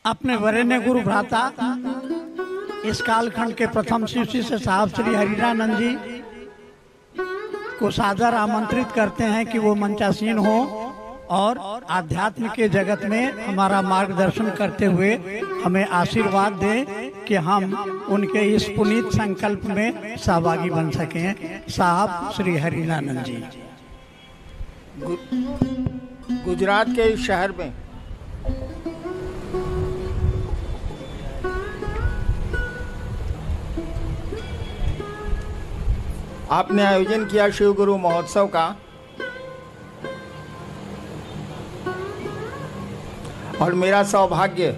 अपने वरेण्य गुरु भ्राता इस कालखंड के प्रथम शिव शिष्य साहब श्री हरिरानंद जी को सादर आमंत्रित करते हैं कि वो मंचासीन हो और आध्यात्म के जगत में हमारा मार्गदर्शन करते हुए हमें आशीर्वाद दें कि हम उनके इस पुनीत संकल्प में सहभागी बन सकें। साहब श्री हरिरानंद जी। गुजरात के इस शहर में आपने आयोजन किया शिव गुरु महोत्सव का, और मेरा सौभाग्य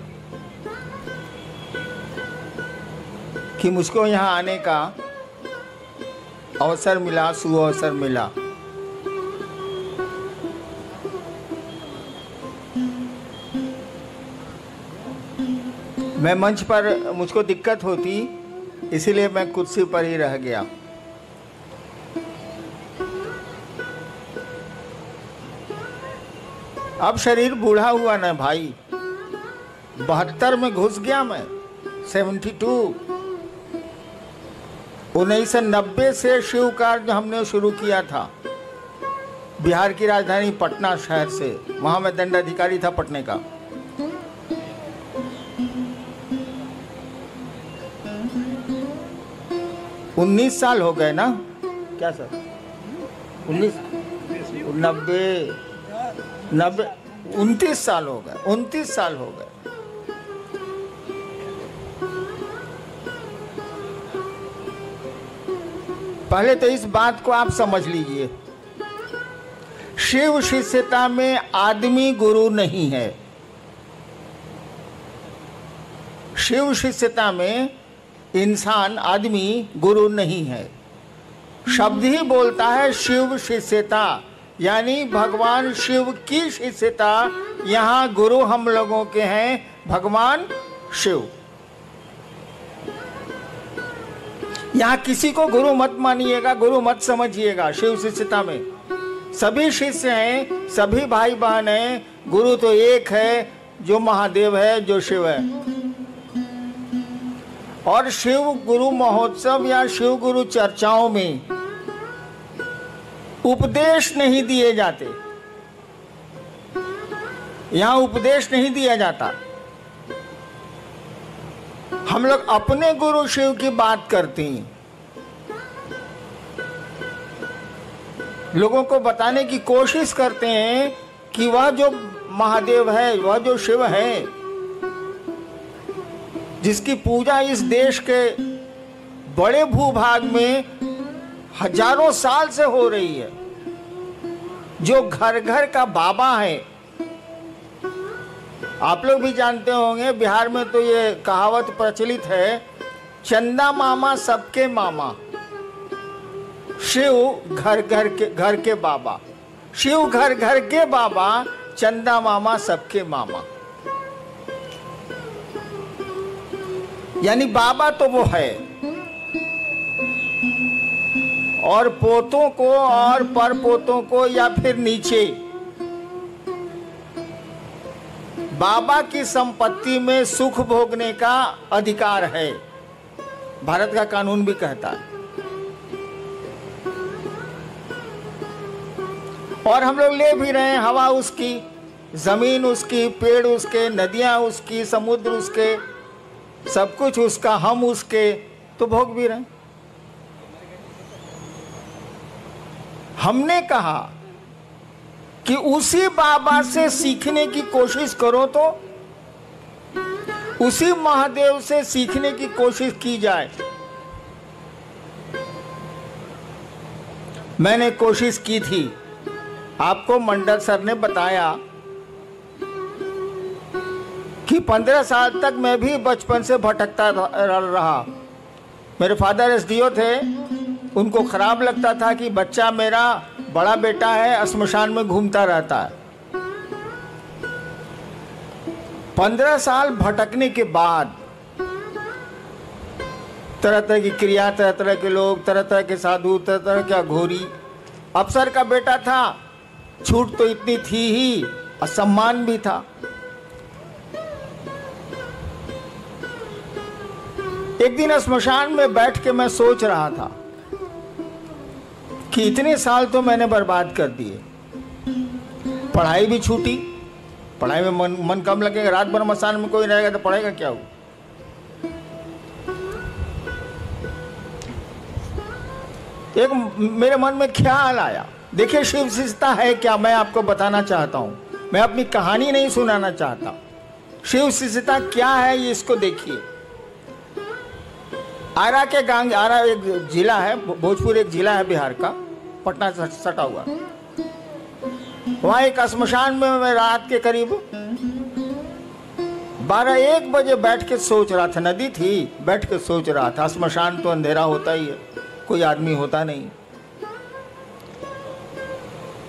कि मुझको यहाँ आने का अवसर मिला, सुअवसर मिला। मैं मंच पर मुझको दिक्कत होती, इसीलिए मैं कुर्सी पर ही रह गया। अब शरीर बूढ़ा हुआ ना भाई, 72 में घुस गया मैं, 72। 1990 से शिव कार्य हमने शुरू किया था बिहार की राजधानी पटना शहर से। वहां मैं दंडाधिकारी था पटने का। उन्नीस साल हो गए ना, क्या सर? 29 साल हो गए, 29 साल हो गए। पहले तो इस बात को आप समझ लीजिए, शिव शिष्यता में आदमी गुरु नहीं है। शिव शिष्यता में इंसान आदमी गुरु नहीं है। शब्द ही बोलता है शिव शिष्यता, यानी भगवान शिव की शिष्यता। यहाँ गुरु हम लोगों के हैं भगवान शिव। यहाँ किसी को गुरु मत मानिएगा, गुरु मत समझिएगा। शिव शिष्यता में सभी शिष्य हैं, सभी भाई बहन हैं। गुरु तो एक है, जो महादेव है, जो शिव है। और शिव गुरु महोत्सव या शिव गुरु चर्चाओं में उपदेश नहीं दिए जाते। यहां उपदेश नहीं दिया जाता। हम लोग अपने गुरु शिव की बात करते हैं, लोगों को बताने की कोशिश करते हैं कि वह जो महादेव है, वह जो शिव है, जिसकी पूजा इस देश के बड़े भूभाग में हजारों साल से हो रही है, जो घर घर का बाबा है। आप लोग भी जानते होंगे, बिहार में तो ये कहावत प्रचलित है, चंदा मामा सबके मामा, शिव घर के बाबा। शिव घर के बाबा, चंदा मामा सबके मामा। यानी बाबा तो वो है, और पोतों को और परपोतों को या फिर नीचे बाबा की संपत्ति में सुख भोगने का अधिकार है। भारत का कानून भी कहता है। और हम लोग ले भी रहे हैं, हवा उसकी, जमीन उसकी, पेड़ उसके, नदियां उसकी, समुद्र उसके, सब कुछ उसका, हम उसके, तो भोग भी रहे हैं। हमने कहा कि उसी बाबा से सीखने की कोशिश करो, तो उसी महादेव से सीखने की कोशिश की जाए। मैंने कोशिश की थी, आपको मंडल सर ने बताया कि 15 साल तक मैं भी बचपन से भटकता रहा। मेरे फादर एसडीओ थे, उनको खराब लगता था कि बच्चा मेरा, बड़ा बेटा है, श्मशान में घूमता रहता है। 15 साल भटकने के बाद तरह तरह की क्रिया, तरह तरह के लोग, तरह तरह के साधु, तरह तरह के अघोरी। अफसर का बेटा था, छूट तो इतनी थी ही और सम्मान भी था। एक दिन स्मशान में बैठ के मैं सोच रहा था कि इतने साल तो मैंने बर्बाद कर दिए, पढ़ाई भी छूटी, पढ़ाई में मन कम लगेगा, रात भर मसान में कोई रहेगा तो पढ़ेगा क्या हो। एक मेरे मन में ख्याल आया, देखिए शिव शिष्यता है क्या, मैं आपको बताना चाहता हूं, मैं अपनी कहानी नहीं सुनाना चाहता। शिव शिष्यता क्या है ये इसको देखिए। आरा के गांग, आरा एक जिला है, भोजपुर एक जिला है बिहार का, पटना से सटा हुआ। वहां एक श्मशान में मैं रात के करीब 12-1 बजे बैठ के सोच रहा था, नदी थी, बैठ के सोच रहा था। श्मशान तो अंधेरा होता ही है, कोई आदमी होता नहीं।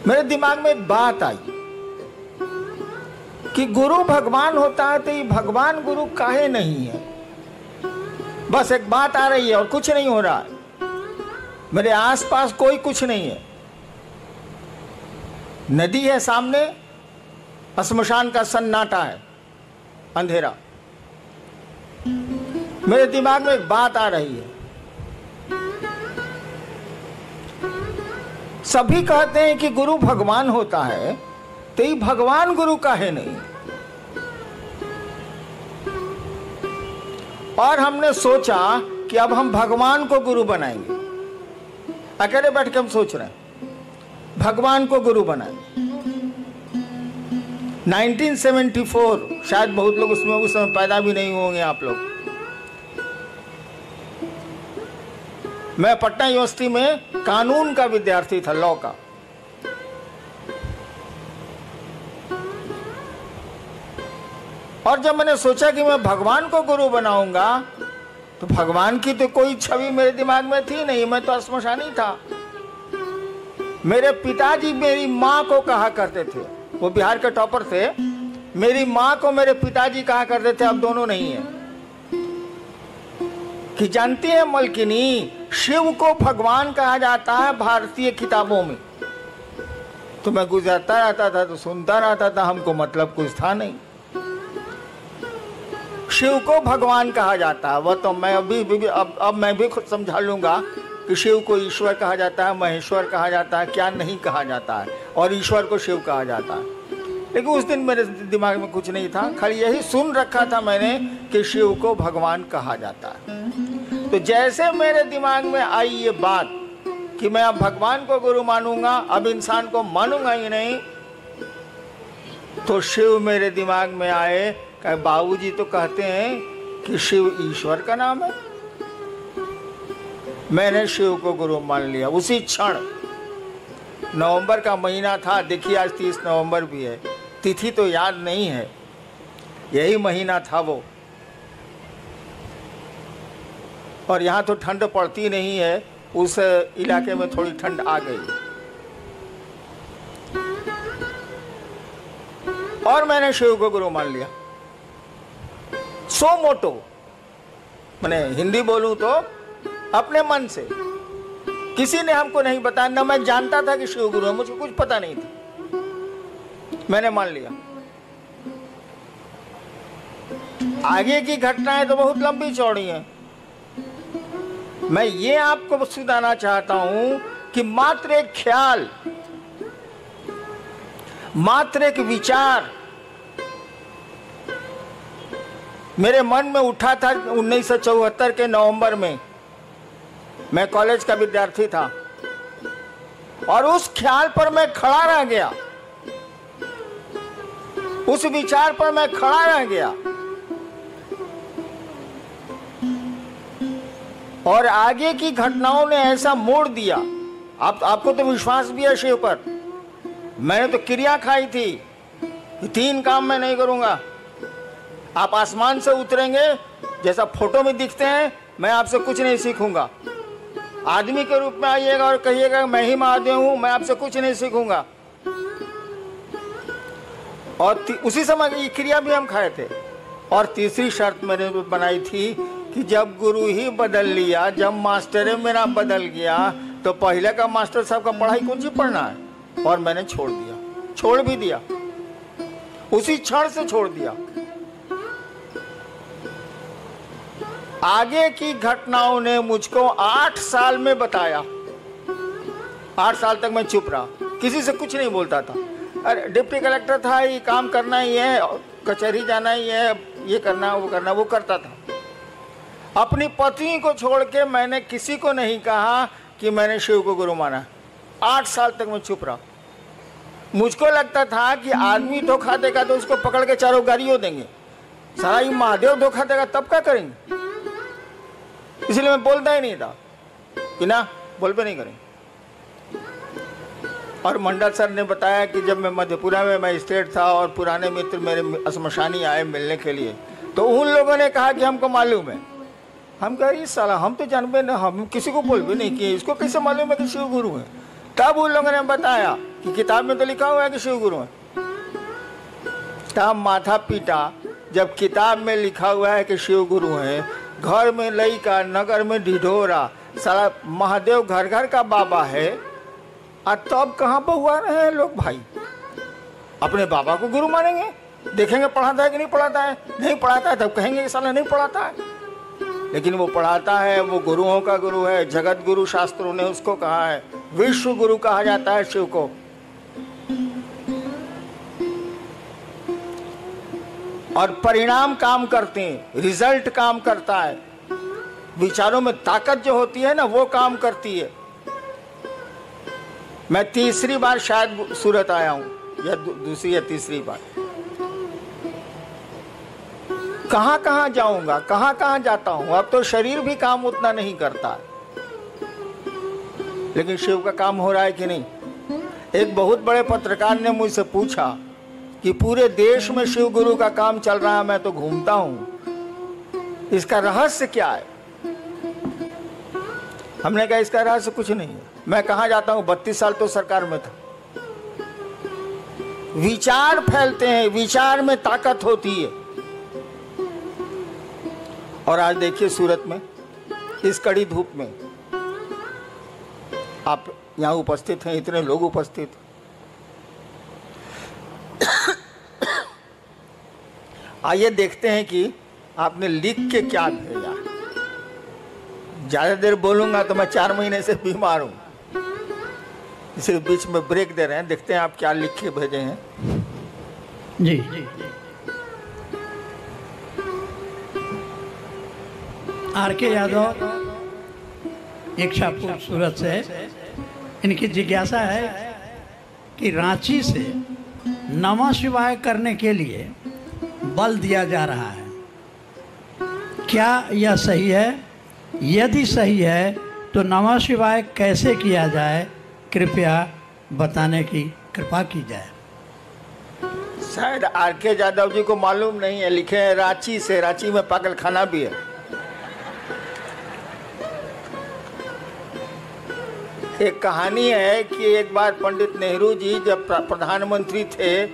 मेरे दिमाग में एक बात आई कि गुरु भगवान होता है तो ये भगवान गुरु काहे नहीं है। बस एक बात आ रही है और कुछ नहीं हो रहा है, मेरे आसपास कोई कुछ नहीं है, नदी है सामने, श्मशान का सन्नाटा है, अंधेरा। मेरे दिमाग में एक बात आ रही है, सभी कहते हैं कि गुरु भगवान होता है तो ये भगवान गुरु काहे नहीं। और हमने सोचा कि अब हम भगवान को गुरु बनाएंगे। अकेले बैठ के हम सोच रहे हैं भगवान को गुरु बनाएंगे। 1974, शायद बहुत लोग उसमें उस समय पैदा भी नहीं होंगे आप लोग। मैं पटना यूनिवर्सिटी में कानून का विद्यार्थी था, लॉ का। और जब मैंने सोचा कि मैं भगवान को गुरु बनाऊंगा तो भगवान की तो कोई छवि मेरे दिमाग में थी नहीं, मैं तो श्मशानी था। मेरे पिताजी मेरी माँ को कहा करते थे, वो बिहार के टॉपर थे, मेरी माँ को मेरे पिताजी कहा करते थे, अब दोनों नहीं है। कि जानती है मलकिनी, शिव को भगवान कहा जाता है भारतीय किताबों में। तो मैं गुजरता रहता था तो सुनता रहता था, हमको मतलब कुछ था नहीं। शिव को भगवान कहा जाता है, वह तो मैं अब मैं भी खुद समझा लूंगा कि शिव को ईश्वर कहा जाता है, महेश्वर कहा जाता है, क्या नहीं कहा जाता है, और ईश्वर को शिव कहा जाता है। लेकिन उस दिन मेरे दिमाग में कुछ नहीं था, खाली यही सुन रखा था मैंने कि शिव को भगवान कहा जाता है। तो जैसे मेरे दिमाग में आई ये बात कि मैं अब भगवान को गुरु मानूंगा, अब इंसान को मानूंगा ही नहीं, तो शिव मेरे दिमाग में आए। कहे बाबूजी तो कहते हैं कि शिव ईश्वर का नाम है। मैंने शिव को गुरु मान लिया उसी क्षण। नवंबर का महीना था, देखिए आज 30 नवंबर भी है, तिथि तो याद नहीं है, यही महीना था वो। और यहाँ तो ठंड पड़ती नहीं है, उस इलाके में थोड़ी ठंड आ गई। और मैंने शिव को गुरु मान लिया, सो मोटो, मैंने हिंदी बोलूं तो अपने मन से। किसी ने हमको नहीं बताया, ना मैं जानता था कि शिव गुरु है, मुझे कुछ पता नहीं था, मैंने मान लिया। आगे की घटनाएं तो बहुत लंबी चौड़ी हैं। मैं ये आपको सुनाना चाहता हूं कि मात्र एक ख्याल, मात्र एक विचार मेरे मन में उठा था 1974 के नवंबर में। मैं कॉलेज का विद्यार्थी था और उस ख्याल पर मैं खड़ा रह गया, उस विचार पर मैं खड़ा रह गया। और आगे की घटनाओं ने ऐसा मोड़ दिया। आपको तो विश्वास भी है शिव पर। मैंने तो क्रिया खाई थी कि 3 काम मैं नहीं करूंगा। आप आसमान से उतरेंगे जैसा फोटो में दिखते हैं, मैं आपसे कुछ नहीं सीखूंगा। आदमी के रूप में आइएगा और कहिएगा मैं ही महादेव हूं, मैं आपसे कुछ नहीं सीखूंगा। और उसी समय ये क्रिया भी हम खाए थे। और तीसरी शर्त मैंने बनाई थी कि जब गुरु ही बदल लिया, जब मास्टर मेरा बदल गया, तो पहले का मास्टर साहब का पढ़ाई कौन सी पढ़ना है। और मैंने छोड़ दिया, छोड़ भी दिया, उसी क्षण से छोड़ दिया। आगे की घटनाओं ने मुझको 8 साल में बताया। 8 साल तक मैं चुप रहा, किसी से कुछ नहीं बोलता था। अरे डिप्टी कलेक्टर था, ये काम करना ही है, कचहरी जाना ही है, ये करना वो करना, वो करता था। अपनी पत्नी को छोड़ के मैंने किसी को नहीं कहा कि मैंने शिव को गुरु माना। 8 साल तक मैं चुप रहा। मुझको लगता था कि आदमी धोखा देगा तो उसको पकड़ के चारों गाड़ियों देंगे, सारा ये महादेव धोखा देगा तब क्या करेंगे, इसलिए मैं बोलता ही नहीं था कि ना बोल पे नहीं करेंगे। और मंडल सर ने बताया कि जब मैं मधेपुरा में मजिस्ट्रेट था और पुराने मित्र मेरे शमशानी आए मिलने के लिए, तो उन लोगों ने कहा कि हमको मालूम है। हम कह रही साला हम तो जानबे ना, हम किसी को बोल भी नहीं किए, इसको कैसे मालूम है कि शिव गुरु है। तब उन लोगों ने बताया कि किताब में तो लिखा हुआ है कि शिव गुरु है। तब माथा पीटा, जब किताब में लिखा हुआ है कि शिव गुरु है, घर में लइका, नगर में ढिढोरा, साला महादेव घर घर का बाबा है, और तब कहाँ बहुआ रहे हैं लोग भाई। अपने बाबा को गुरु मानेंगे, देखेंगे पढ़ाता है कि नहीं पढ़ाता है, नहीं पढ़ाता है तब कहेंगे कि साला नहीं पढ़ाता है, लेकिन वो पढ़ाता है, वो गुरुओं का गुरु है। जगत गुरु शास्त्रों ने उसको कहा है, विश्व गुरु कहा जाता है शिव को। और परिणाम काम करते हैं, रिजल्ट काम करता है, विचारों में ताकत जो होती है ना वो काम करती है। मैं तीसरी बार शायद सूरत आया हूं, या दूसरी या तीसरी बार। कहां कहां जाऊंगा, कहां कहां जाता हूं। अब तो शरीर भी काम उतना नहीं करता है, लेकिन शिव का काम हो रहा है कि नहीं। एक बहुत बड़े पत्रकार ने मुझसे पूछा कि पूरे देश में शिव गुरु का काम चल रहा है, मैं तो घूमता हूं, इसका रहस्य क्या है। हमने कहा इसका रहस्य कुछ नहीं है, मैं कहां जाता हूं, 32 साल तो सरकार में था। विचार फैलते हैं, विचार में ताकत होती है। और आज देखिए सूरत में इस कड़ी धूप में आप यहां उपस्थित हैं, इतने लोग उपस्थित। आइए देखते हैं कि आपने लिख के क्या भेजा। ज्यादा देर बोलूंगा तो मैं 4 महीने से बीमार हूं, इसे बीच में ब्रेक दे रहे हैं। देखते हैं आप क्या लिख के भेजे हैं। जी आर.के. यादव, इच्छापुर, सूरत से। इनकी जिज्ञासा है कि रांची से नमः शिवाय करने के लिए बल दिया जा रहा है, क्या यह सही है? यदि सही है तो नमः शिवाय कैसे किया जाए, कृपया बताने की कृपा की जाए। शायद आर.के. यादव जी को मालूम नहीं है, लिखे हैं रांची से। रांची में पागल खाना भी है। एक कहानी है कि एक बार पंडित नेहरू जी जब प्रधानमंत्री थे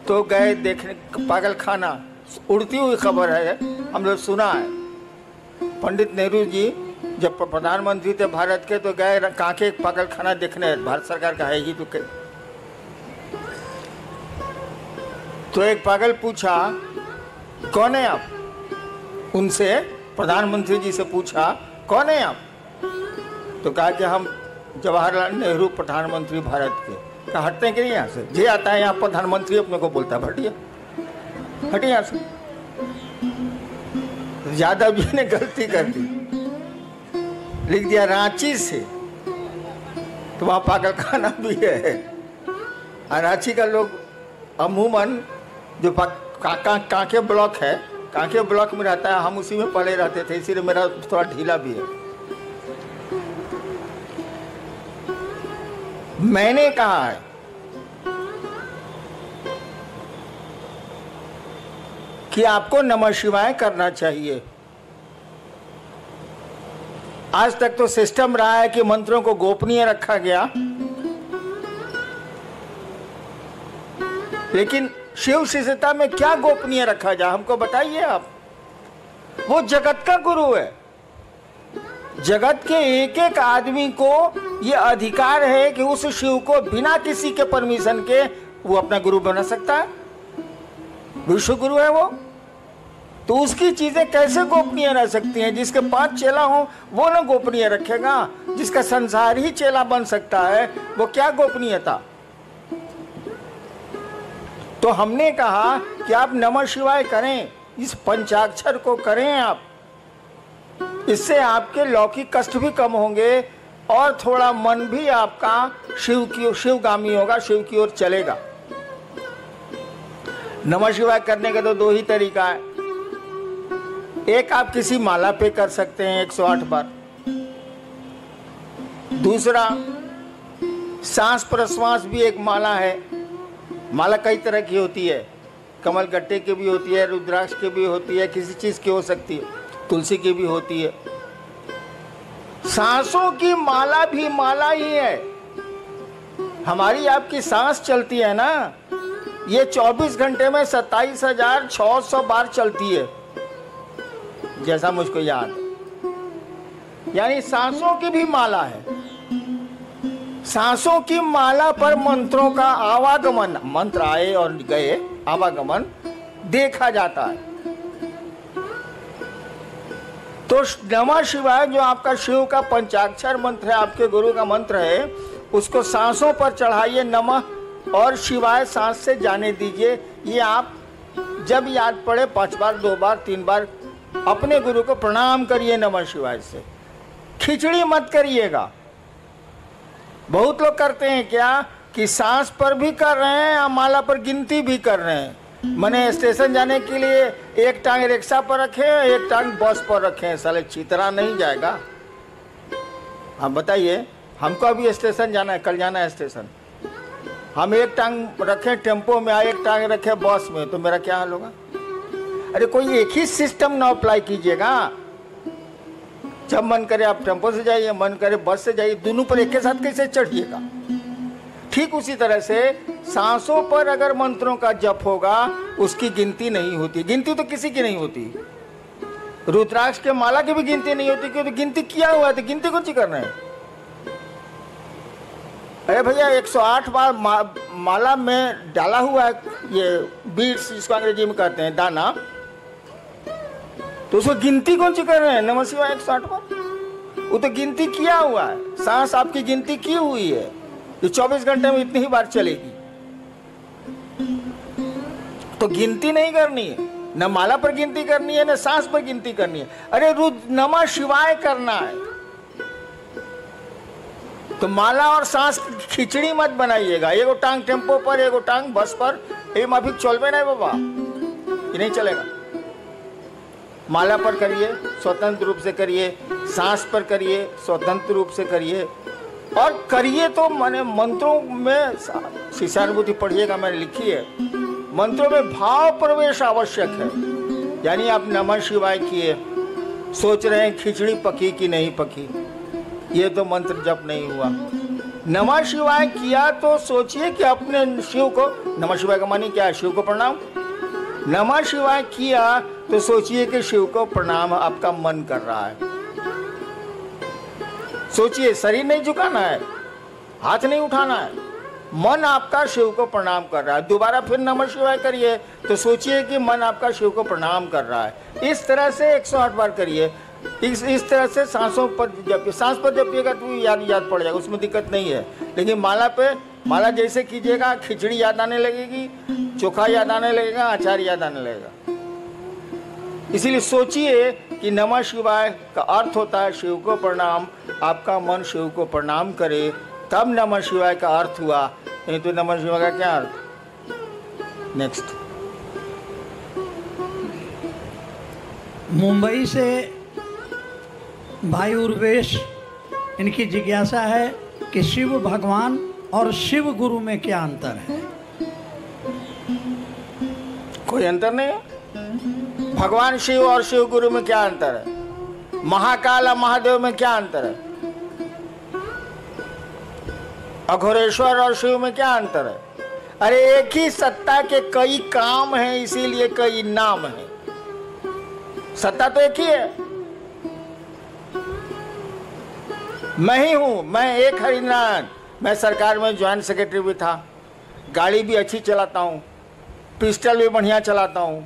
तो गए देखने पागल खाना। उड़ती हुई खबर है, हम लोग सुना है। पंडित नेहरू जी जब प्रधानमंत्री थे भारत के तो गए कांके पागल खाना देखने, भारत सरकार का है ही तो एक पागल पूछा कौन है आप। उनसे प्रधानमंत्री जी से पूछा कौन है आप, तो कहा कि हम जवाहरलाल नेहरू प्रधानमंत्री भारत के। कहा हटते हैं कि नहीं यहाँ से, जे आता है यहाँ प्रधानमंत्री अपने को बोलता है, हटिए हटिए यहाँ से। यादव जी ने गलती कर दी, लिख दिया रांची से, तो वहाँ पागल खाना भी है। और रांची का लोग अमूमन जो कांके ब्लॉक है, कांके ब्लॉक में रहता है, हम उसी में पड़े रहते थे, इसीलिए मेरा थोड़ा ढीला भी है। मैंने कहा है कि आपको नमः शिवाय करना चाहिए। आज तक तो सिस्टम रहा है कि मंत्रों को गोपनीय रखा गया, लेकिन शिव शिष्यता में क्या गोपनीय रखा जाए, हमको बताइए आप। वो जगत का गुरु है, जगत के एक एक आदमी को ये अधिकार है कि उस शिव को बिना किसी के परमिशन के वो अपना गुरु बना सकता है। विश्व गुरु है वो, तो तो उसकी चीजें कैसे गोपनीय रह सकती हैं? जिसके 5 चेला हो वो ना गोपनीय रखेगा, जिसका संसार ही चेला बन सकता है वो क्या गोपनीयता? तो हमने कहा कि आप नमः शिवाय करें, इस पंचाक्षर को करें आप, इससे आपके लौकिक कष्ट भी कम होंगे और थोड़ा मन भी आपका शिवगामी होगा, शिव की ओर चलेगा। नमः शिवाय करने का तो 2 ही तरीका है। एक आप किसी माला पे कर सकते हैं 108 बार। दूसरा, सांस प्रश्वास भी एक माला है। माला कई तरह की होती है, कमल गट्टे की भी होती है, रुद्राक्ष की भी होती है, किसी चीज की हो सकती है, तुलसी की भी होती है। सांसों की माला भी माला ही है। हमारी आपकी सांस चलती है ना, ये 24 घंटे में 27,600 बार चलती है, जैसा मुझको याद है। यानी सांसों की भी माला है। सांसों की माला पर मंत्रों का आवागमन, मंत्र आए और गए, आवागमन देखा जाता है। तो नमः शिवाय जो आपका शिव का पंचाक्षर मंत्र है, आपके गुरु का मंत्र है, उसको सांसों पर चढ़ाइए नमः और शिवाय सांस से जाने दीजिए। ये आप जब याद पड़े 5 बार, 2 बार, 3 बार अपने गुरु को प्रणाम करिए नमः शिवाय से। खिचड़ी मत करिएगा। बहुत लोग करते हैं क्या कि सांस पर भी कर रहे हैं और माला पर गिनती भी कर रहे हैं। मैंने स्टेशन जाने के लिए एक टांग रिक्शा पर रखे, एक टांग बस पर रखे, साले चितरा नहीं जाएगा। हम बताइए, हमको अभी स्टेशन जाना है, कल जाना है स्टेशन, हम एक टांग रखे टेम्पो में, एक टांग रखे बस में, तो मेरा क्या हाल होगा? अरे कोई एक ही सिस्टम ना अप्लाई कीजिएगा। जब मन करे आप टेम्पो से जाइए, मन करे बस से जाइए, दोनों पर एक के साथ कैसे चढ़िएगा? ठीक उसी तरह से सांसों पर अगर मंत्रों का जप होगा, उसकी गिनती नहीं होती। गिनती तो किसी की नहीं होती। रुद्राक्ष के माला की भी गिनती नहीं होती, क्योंकि गिनती किया हुआ है, तो गिनती कुछ ही करना है। अरे भैया 108 बार माला में डाला हुआ है ये बीड्स, जिसको अंग्रेजी में कहते हैं दाना, तो उसको गिनती कौन सी कर रहे हैं? नमः शिवाय 108 बार, वो तो गिनती किया हुआ है। सांस आपकी गिनती की हुई है, ये 24 घंटे में इतनी ही बार चलेगी। तो गिनती नहीं करनी है, न माला पर गिनती करनी है, न सांस पर गिनती करनी है। अरे नमः शिवाय करना है। तो माला और सांस खिचड़ी मत बनाइएगा। एगो टांग टेम्पो पर, एगो टांग बस पर, ये माफिक चलबे नहीं बाबा, ये नहीं चलेगा। माला पर करिए, स्वतंत्र रूप से करिए, सांस पर करिए, स्वतंत्र रूप से करिए, और करिए तो माने मंत्रों में शिष्यानुभूति पढ़िएगा, मैंने लिखी है। मंत्रों में भाव प्रवेश आवश्यक है। यानी आप नमः शिवाय किए, सोच रहे हैं खिचड़ी पकी कि नहीं पकी, ये तो मंत्र जप नहीं हुआ। नमः शिवाय किया तो सोचिए कि अपने शिव को, नमः शिवाय का मानी क्या है? शिव को प्रणाम। नमः शिवाय किया तो सोचिए कि शिव को प्रणाम आपका मन कर रहा है। सोचिए, शरीर नहीं झुकाना है, हाथ नहीं उठाना है, मन आपका शिव को प्रणाम कर रहा है। दोबारा फिर नमः शिवाय करिए तो सोचिए कि मन आपका शिव को प्रणाम कर रहा है। इस तरह से 108 बार करिए। इस तरह से सांसों पर जपिए। सांस पर जपिएगा तो याद पड़ जाएगा, उसमें दिक्कत नहीं है। लेकिन माला जैसे कीजिएगा, खिचड़ी याद आने लगेगी, चोखा याद आने लगेगा, अचार याद आने लगेगा। इसीलिए सोचिए कि नमः शिवाय का अर्थ होता है शिव को प्रणाम। आपका मन शिव को प्रणाम करे, तब नमः शिवाय का अर्थ हुआ। नहीं तो नमः शिवाय का क्या अर्थ? नेक्स्ट। मुंबई से भाई उर्वेश, इनकी जिज्ञासा है कि शिव भगवान और शिव गुरु में क्या अंतर है? कोई अंतर नहीं है। भगवान शिव और शिव गुरु में क्या अंतर है? महाकाल और महादेव में क्या अंतर है? अघोरेश्वर और शिव में क्या अंतर है? अरे एक ही सत्ता के कई काम हैं, इसीलिए कई नाम हैं। सत्ता तो एक ही है। मैं ही हूं, मैं एक हरिनारायण। मैं सरकार में ज्वाइंट सेक्रेटरी भी था, गाड़ी भी अच्छी चलाता हूं, पिस्टल भी बढ़िया चलाता हूं,